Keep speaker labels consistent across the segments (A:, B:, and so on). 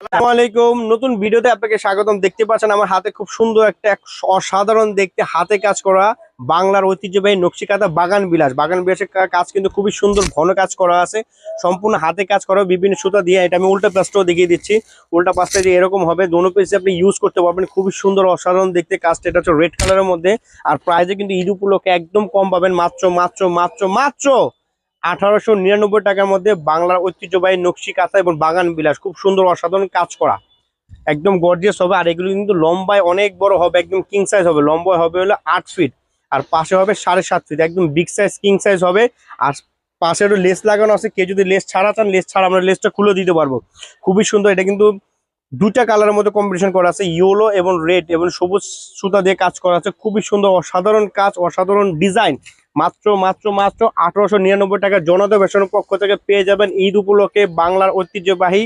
A: আসসালামু আলাইকুম, নতুন ভিডিওতে আপনাকে স্বাগতম। দেখতে পাচ্ছেন আমার হাতে খুব সুন্দর একটা অসাধারণ দেখতে হাতে কাজ করা বাংলার ঐতিহ্যবাহী নকশিকাঁথা বাগান বিলাস। বাগান বিলাসের কাজ কিন্তু খুবই সুন্দর ঘন কাজ করা আছে, সম্পূর্ণ হাতে কাজ করা বিভিন্ন সুতা দিয়ে। এটা আমি উল্টা পাশটাও দেখিয়ে দিচ্ছি। উল্টা পাশটা যে এরকম হবে, দোনো পেজে আপনি ইউজ করতে পারবেন। খুবই সুন্দর অসাধারণ দেখতে কাজটা। এটা হচ্ছে রেড কালারের মধ্যে। আর প্রাইসে কিন্তু ঈদ উপলক্ষে একদম কম পাবেন, মাত্র মাত্র মাত্র মাত্র 1899 টাকার মধ্যে বাংলার ঐতিহ্যবাহী নকশি কাঁথা এবং বাগান বিলাস। খুব সুন্দর অসাধারণ কাজ করা, একদম গর্জিয়াস হবে। আর এগুলো কিন্তু লম্বায় অনেক বড় হবে, একদম কিং সাইজ হবে। লম্বায় হবে হলো 8 ফিট, আর পাশে হবে 7.5 ফিট, একদম বিগ সাইজ কিং সাইজ হবে। আর পাশে একটু লেস লাগানো আছে, কেউ যদি লেস ছাড়া চান লেস ছাড়া আমরা লেসটা খুলে দিতে পারবো। খুবই সুন্দর। এটা কিন্তু দুইটা কালারের মধ্যে কম্বিনেশন করা আছে, ইয়েলো এবং রেড এবং সবুজ সুতা দিয়ে কাজ করা আছে। খুবই সুন্দর অসাধারণ কাজ, অসাধারণ ডিজাইন। মাত্র মাত্র মাত্র 1899 টাকা জনতা ফ্যাশনের পক্ষ থেকে পেয়ে যাবেন ঈদ উপলক্ষে বাংলার ঐতিহ্যবাহী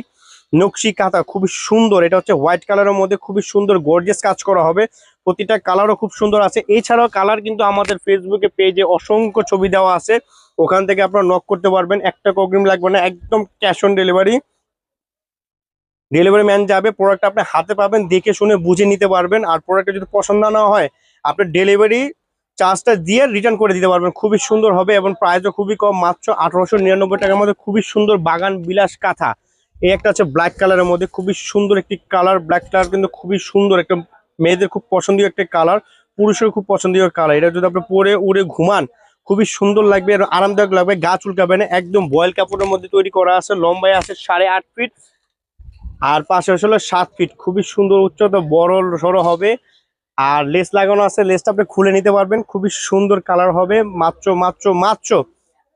A: নকশি কাঁথা। খুবই সুন্দর। এটা হচ্ছে হোয়াইট কালারের মধ্যে খুবই সুন্দর গর্জিয়াস কাজ করা হবে। প্রতিটা কালারও খুব সুন্দর আছে। এছাড়াও কালার কিন্তু আমাদের ফেসবুকে পেজে অসংখ্য ছবি দেওয়া আছে, ওখান থেকে আপনারা নক করতে পারবেন। একটা অগ্রিম লাগবে না, একদম cash on delivery. Delivery man যাবে, প্রোডাক্ট আপনি হাতে পাবেন, দেখে শুনে বুঝে নিতে পারবেন। আর প্রোডাক্টটা যদি পছন্দ না হয়, আপনি ডেলিভারি চার্জটা দিয়ে রিটার্ন করে দিতে পারবেন। খুবই সুন্দর হবে এবং প্রাইসও খুবই কম, মাত্র 1899 টাকার মধ্যে খুবই সুন্দর বাগান বিলাস কাঁথা। এই একটা আছে ব্ল্যাক কালারের মধ্যে, খুবই সুন্দর একটি কালার। ব্ল্যাক কালার কিন্তু খুবই সুন্দর একটা, মেয়েদের খুব পছন্দীয় একটা কালার, পুরুষের খুব পছন্দীয় কালার। এটা যদি আপনি পরে উড়ে ঘুমান খুবই সুন্দর লাগবে, আর আরামদায়ক লাগবে, গা চুলকাবে না। একদম বয়েল কাপড়ের মধ্যে তৈরি করা আছে, লম্বায় আছে 8.5 ফিট, আর পাশে হলো 7 ফিট। খুবই সুন্দর উচ্চতা, বড় সড়ো হবে। আর লেস লাগানো আছে, লেসটা আপনি খুলে নিতে পারবেন। খুবই সুন্দর কালার হবে। মাত্র মাত্র মাত্র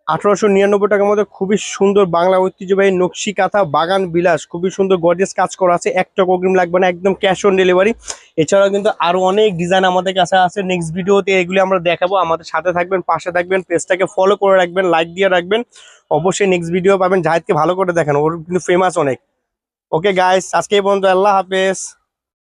A: 1899 টাকার মধ্যে খুবই সুন্দর বাংলা ঐতিহ্যবাহী নকশি কাঁথা বাগান বিলাস। খুবই সুন্দর গর্জিয়াস কাজ করা আছে, একটা অগ্রিম লাগবে না, একদম ক্যাশ অন ডেলিভারি। এছাড়াও কিন্তু আরো অনেক ডিজাইন আমাদের কাছে আছে। নেক্সট ভিডিওতে এগুলি আমরা দেখাবো। আমাদের সাথে থাকবেন, পাশে থাকবেন, পেজটাকে ফলো করে রাখবেন, লাইক দিয়ে রাখবেন। অবশ্যই নেক্সট ভিডিও পাবেন। জাহিদকে ভালো করে দেখেন, ওর কিন্তু ফেমাস অনেক। ওকে গাইস, আজকে এই পর্যন্ত। আল্লাহ হাফেজ।